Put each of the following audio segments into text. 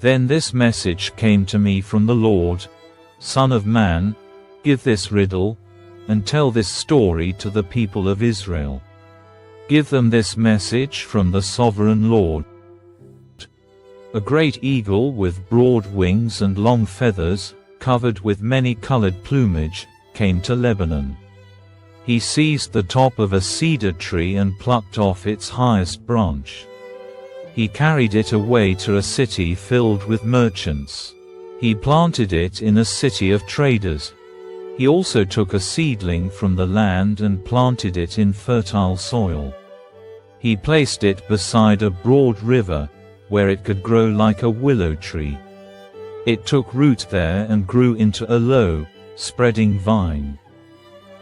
Then this message came to me from the Lord: Son of man, give this riddle, and tell this story to the people of Israel. Give them this message from the sovereign Lord. A great eagle with broad wings and long feathers, covered with many colored plumage, came to Lebanon. He seized the top of a cedar tree and plucked off its highest branch. He carried it away to a city filled with merchants. He planted it in a city of traders. He also took a seedling from the land and planted it in fertile soil. He placed it beside a broad river, where it could grow like a willow tree. It took root there and grew into a low, spreading vine.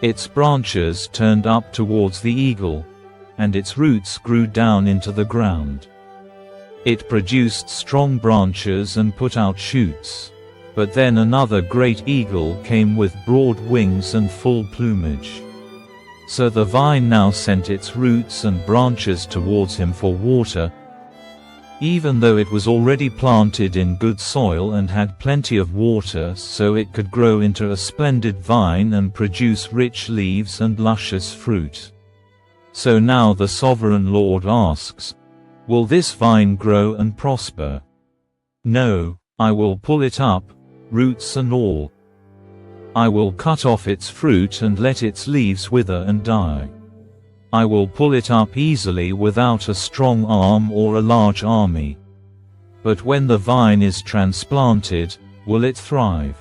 Its branches turned up towards the eagle, and its roots grew down into the ground. It produced strong branches and put out shoots. But then another great eagle came with broad wings and full plumage. So the vine now sent its roots and branches towards him for water, even though it was already planted in good soil and had plenty of water, so it could grow into a splendid vine and produce rich leaves and luscious fruit. So now the sovereign Lord asks, will this vine grow and prosper? No, I will pull it up, roots and all. I will cut off its fruit and let its leaves wither and die. I will pull it up easily without a strong arm or a large army. But when the vine is transplanted, will it thrive?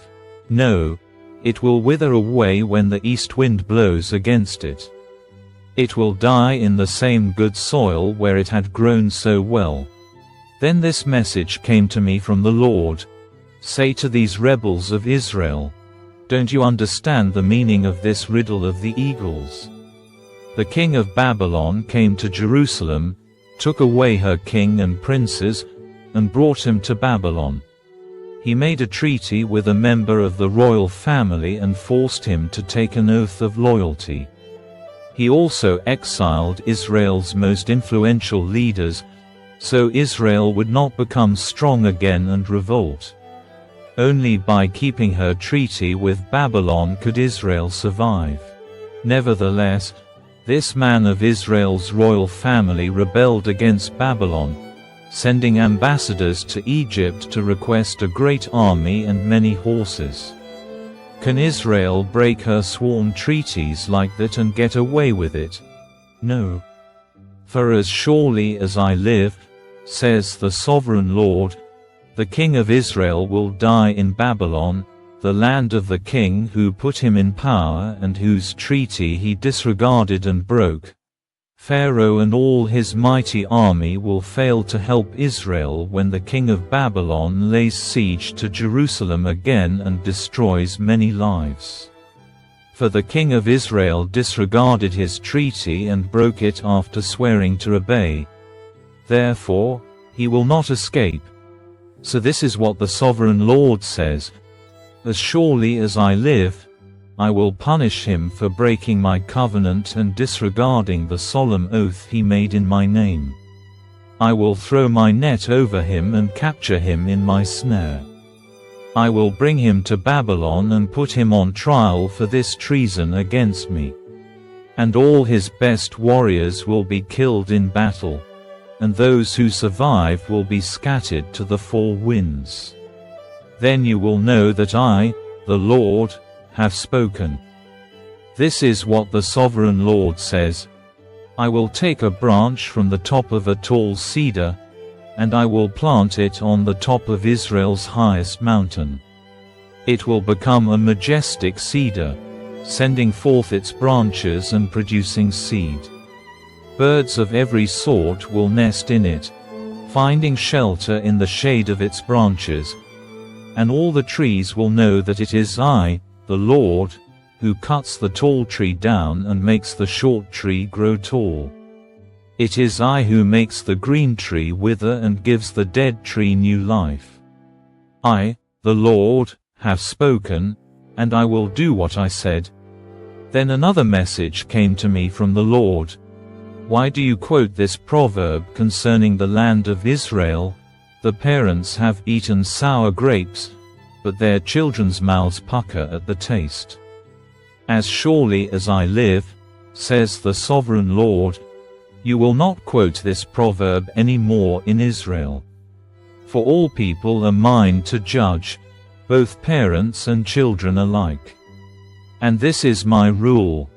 No, it will wither away when the east wind blows against it. It will die in the same good soil where it had grown so well. Then this message came to me from the Lord: Say to these rebels of Israel, don't you understand the meaning of this riddle of the eagles? The king of Babylon came to Jerusalem, took away her king and princes, and brought him to Babylon. He made a treaty with a member of the royal family and forced him to take an oath of loyalty. He also exiled Israel's most influential leaders, so Israel would not become strong again and revolt. Only by keeping her treaty with Babylon could Israel survive. Nevertheless, this man of Israel's royal family rebelled against Babylon, sending ambassadors to Egypt to request a great army and many horses. Can Israel break her sworn treaties like that and get away with it? No. For as surely as I live, says the sovereign Lord, the king of Israel will die in Babylon, the land of the king who put him in power and whose treaty he disregarded and broke. Pharaoh and all his mighty army will fail to help Israel when the king of Babylon lays siege to Jerusalem again and destroys many lives. For the king of Israel disregarded his treaty and broke it after swearing to obey. Therefore, he will not escape. So this is what the sovereign Lord says: As surely as I live, I will punish him for breaking my covenant and disregarding the solemn oath he made in my name. I will throw my net over him and capture him in my snare. I will bring him to Babylon and put him on trial for this treason against me. And all his best warriors will be killed in battle, and those who survive will be scattered to the four winds. Then you will know that I, the Lord, have spoken. This is what the sovereign Lord says: I will take a branch from the top of a tall cedar, and I will plant it on the top of Israel's highest mountain. It will become a majestic cedar, sending forth its branches and producing seed. Birds of every sort will nest in it, finding shelter in the shade of its branches. And all the trees will know that it is I, the Lord, who cuts the tall tree down and makes the short tree grow tall. It is I who makes the green tree wither and gives the dead tree new life. I, the Lord, have spoken, and I will do what I said. Then another message came to me from the Lord: Why do you quote this proverb concerning the land of Israel? The parents have eaten sour grapes, but their children's mouths pucker at the taste. As surely as I live, says the sovereign Lord, you will not quote this proverb any more in Israel. For all people are mine to judge, both parents and children alike. And this is my rule: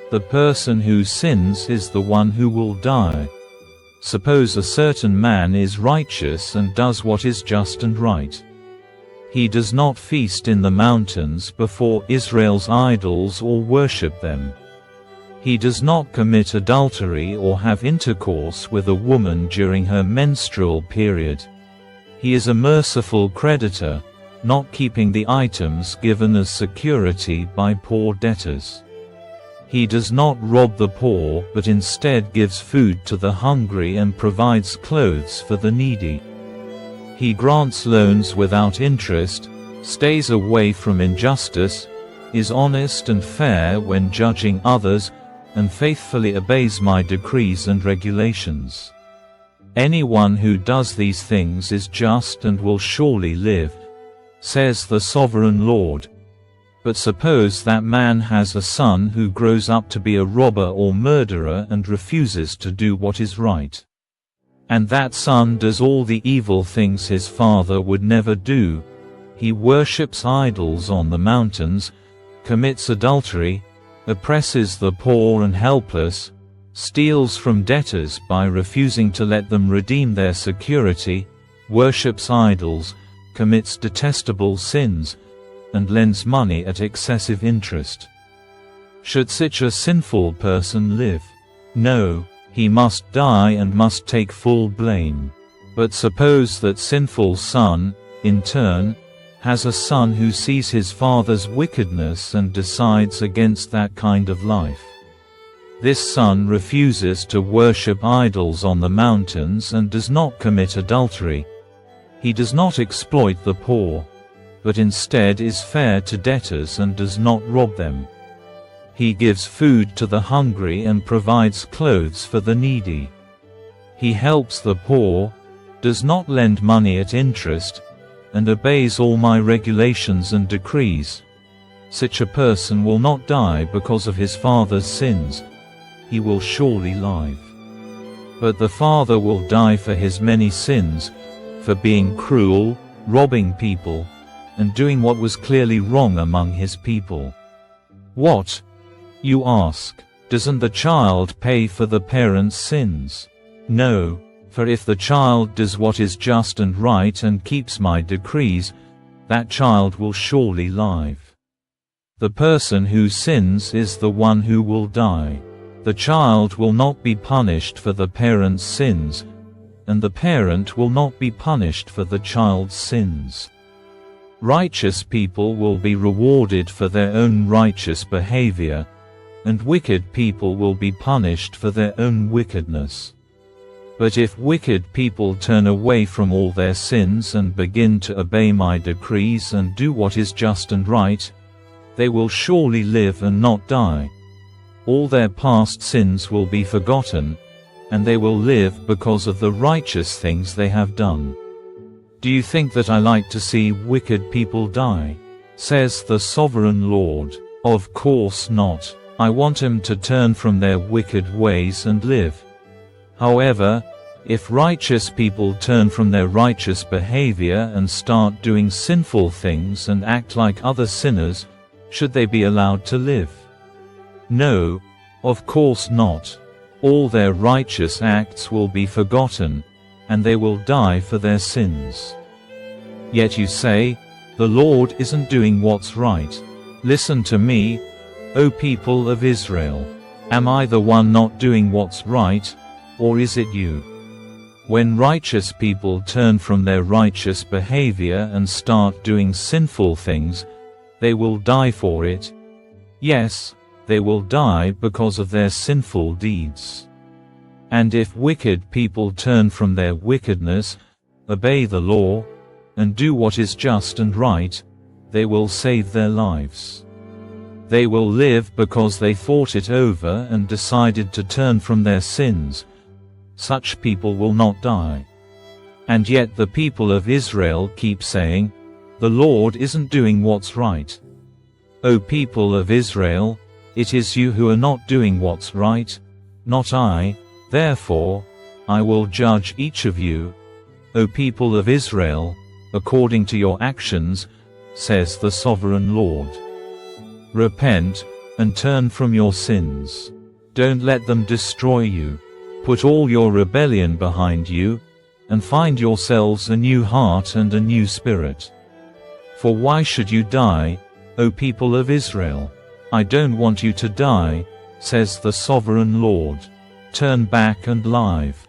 the person who sins is the one who will die. Suppose a certain man is righteous and does what is just and right. He does not feast in the mountains before Israel's idols or worship them. He does not commit adultery or have intercourse with a woman during her menstrual period. He is a merciful creditor, not keeping the items given as security by poor debtors. He does not rob the poor but instead gives food to the hungry and provides clothes for the needy. He grants loans without interest, stays away from injustice, is honest and fair when judging others, and faithfully obeys my decrees and regulations. Anyone who does these things is just and will surely live, says the sovereign Lord. But suppose that man has a son who grows up to be a robber or murderer and refuses to do what is right. And that son does all the evil things his father would never do. He worships idols on the mountains, commits adultery, oppresses the poor and helpless, steals from debtors by refusing to let them redeem their security, worships idols, commits detestable sins, and lends money at excessive interest. Should such a sinful person live? No, he must die and must take full blame. But suppose that sinful son, in turn, has a son who sees his father's wickedness and decides against that kind of life. This son refuses to worship idols on the mountains and does not commit adultery. He does not exploit the poor, but instead is fair to debtors and does not rob them. He gives food to the hungry and provides clothes for the needy. He helps the poor, does not lend money at interest, and obeys all my regulations and decrees. Such a person will not die because of his father's sins. He will surely live. But the father will die for his many sins, for being cruel, robbing people, and doing what was clearly wrong among his people. What? You ask, doesn't the child pay for the parents' sins? No, for if the child does what is just and right and keeps my decrees, that child will surely live. The person who sins is the one who will die. The child will not be punished for the parent's sins, and the parent will not be punished for the child's sins. Righteous people will be rewarded for their own righteous behavior, and wicked people will be punished for their own wickedness. But if wicked people turn away from all their sins and begin to obey my decrees and do what is just and right, they will surely live and not die. All their past sins will be forgotten, and they will live because of the righteous things they have done. Do you think that I like to see wicked people die? Says the sovereign Lord. Of course not. I want them to turn from their wicked ways and live. However, if righteous people turn from their righteous behavior and start doing sinful things and act like other sinners, should they be allowed to live? No, of course not. All their righteous acts will be forgotten, and they will die for their sins. Yet you say, the Lord isn't doing what's right. Listen to me, O people of Israel. Am I the one not doing what's right, or is it you? When righteous people turn from their righteous behavior and start doing sinful things, they will die for it. Yes, they will die because of their sinful deeds. And if wicked people turn from their wickedness, obey the law, and do what is just and right, they will save their lives. They will live because they thought it over and decided to turn from their sins. Such people will not die. And yet the people of Israel keep saying, "The Lord isn't doing what's right." O people of Israel, it is you who are not doing what's right, not I, therefore, I will judge each of you, O people of Israel, according to your actions, says the sovereign Lord. Repent, and turn from your sins. Don't let them destroy you. Put all your rebellion behind you, and find yourselves a new heart and a new spirit. For why should you die, O people of Israel? I don't want you to die, says the sovereign Lord. Turn back and live.